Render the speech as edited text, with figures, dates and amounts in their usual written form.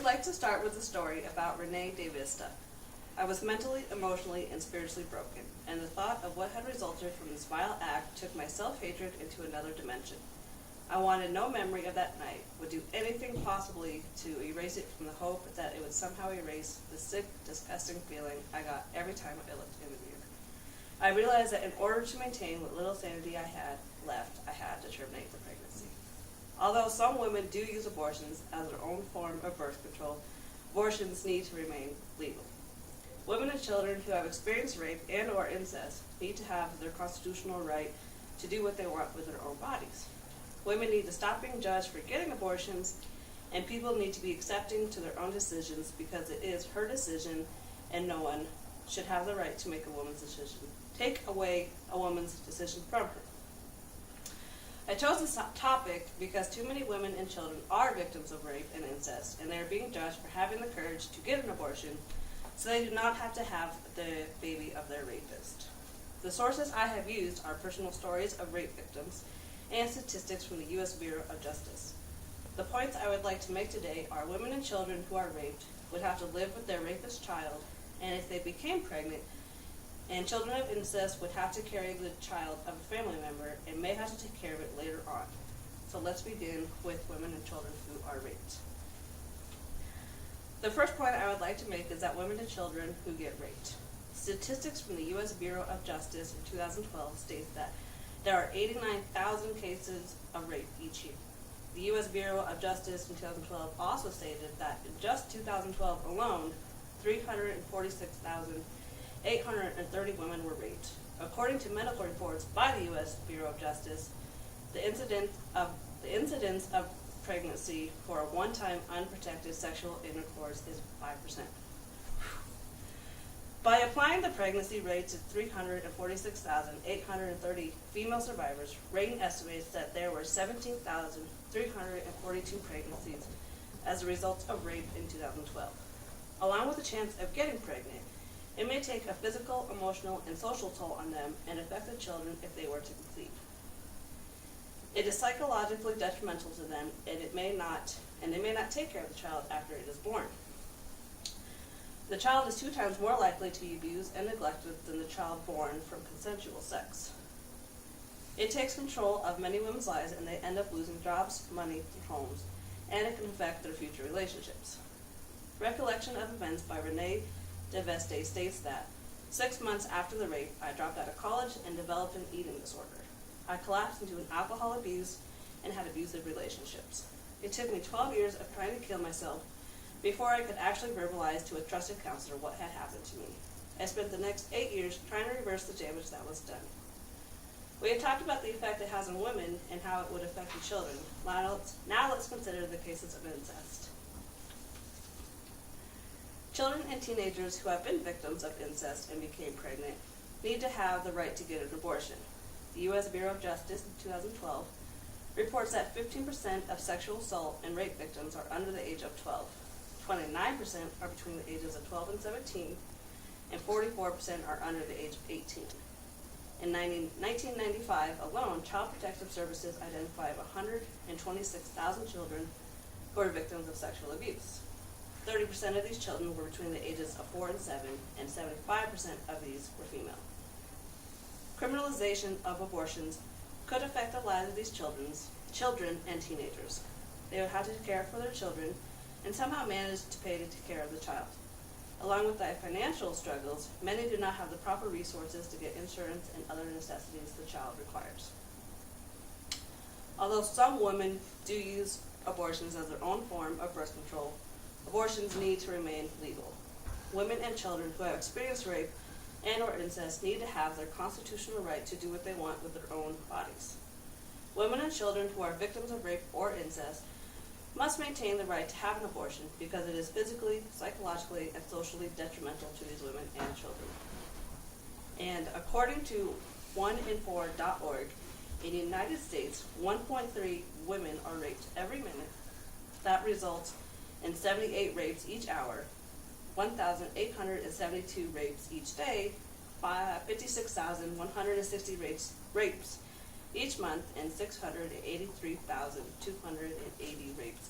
would like to start with a story about Renee De Vista. I was mentally, emotionally, and spiritually broken, and the thought of what had resulted from this vile act took my self-hatred into another dimension. I wanted no memory of that night, would do anything possibly to erase it from the hope that it would somehow erase the sick, disgusting feeling I got every time I looked in the mirror. I realized that in order to maintain what little sanity I had left, I had to terminate the pregnancy. Although some women do use abortions as their own form of birth control, abortions need to remain legal. Women and children who have experienced rape and or incest need to have their constitutional right to do what they want with their own bodies. Women need to stop being judged for getting abortions, and people need to be accepting to their own decisions because it is her decision and no one should have the right to make a woman's decision. Take away a woman's decision from her. I chose this topic because too many women and children are victims of rape and incest, and they are being judged for having the courage to get an abortion so they do not have to have the baby of their rapist. The sources I have used are personal stories of rape victims and statistics from the U.S. Bureau of Justice. The points I would like to make today are women and children who are raped would have to live with their rapist child, and if they became pregnant, and children of incest would have to carry the child of a family member and may have to take care of it later on. So let's begin with women and children who are raped. The first point I would like to make is that women and children who get raped. Statistics from the U.S. Bureau of Justice in 2012 states that there are 89,000 cases of rape each year. The U.S. Bureau of Justice in 2012 also stated that in just 2012 alone, 346,830 women were raped. According to medical reports by the U.S. Bureau of Justice, the incidence of pregnancy for a one-time unprotected sexual intercourse is 5%. By applying the pregnancy rate to 346,830 female survivors, Rating estimates that there were 17,342 pregnancies as a result of rape in 2012. Along with the chance of getting pregnant, it may take a physical, emotional, and social toll on them and affect the children if they were to conceive. It is psychologically detrimental to them, and they may not take care of the child after it is born. The child is 2 times more likely to be abused and neglected than the child born from consensual sex. It takes control of many women's lives, and they end up losing jobs, money, and homes, and it can affect their future relationships. Recollection of Events by Renee De Vista states that 6 months after the rape, I dropped out of college and developed an eating disorder. I collapsed into an alcohol abuse and had abusive relationships. It took me 12 years of trying to kill myself before I could actually verbalize to a trusted counselor what had happened to me. I spent the next 8 years trying to reverse the damage that was done. We have talked about the effect it has on women and how it would affect the children. Now let's consider the cases of incest. Children and teenagers who have been victims of incest and became pregnant need to have the right to get an abortion. The U.S. Bureau of Justice in 2012 reports that 15% of sexual assault and rape victims are under the age of 12. 29% are between the ages of 12 and 17, and 44% are under the age of 18. In 1995 alone, Child Protective Services identified 126,000 children who were victims of sexual abuse. 30% of these children were between the ages of 4 and 7, and 75% of these were female. Criminalization of abortions could affect the lives of these children and teenagers. They would have to care for their children and somehow manage to pay to take care of the child. Along with the financial struggles, many do not have the proper resources to get insurance and other necessities the child requires. Although some women do use abortions as their own form of birth control, abortions need to remain legal. Women and children who have experienced rape and or incest need to have their constitutional right to do what they want with their own bodies. Women and children who are victims of rape or incest must maintain the right to have an abortion because it is physically, psychologically, and socially detrimental to these women and children. And according to oneinfor.org, in the United States, 1.3 women are raped every minute. That results in 78 rapes each hour, 1,872 rapes each day, 56,160 rapes each month, and 683,280 rapes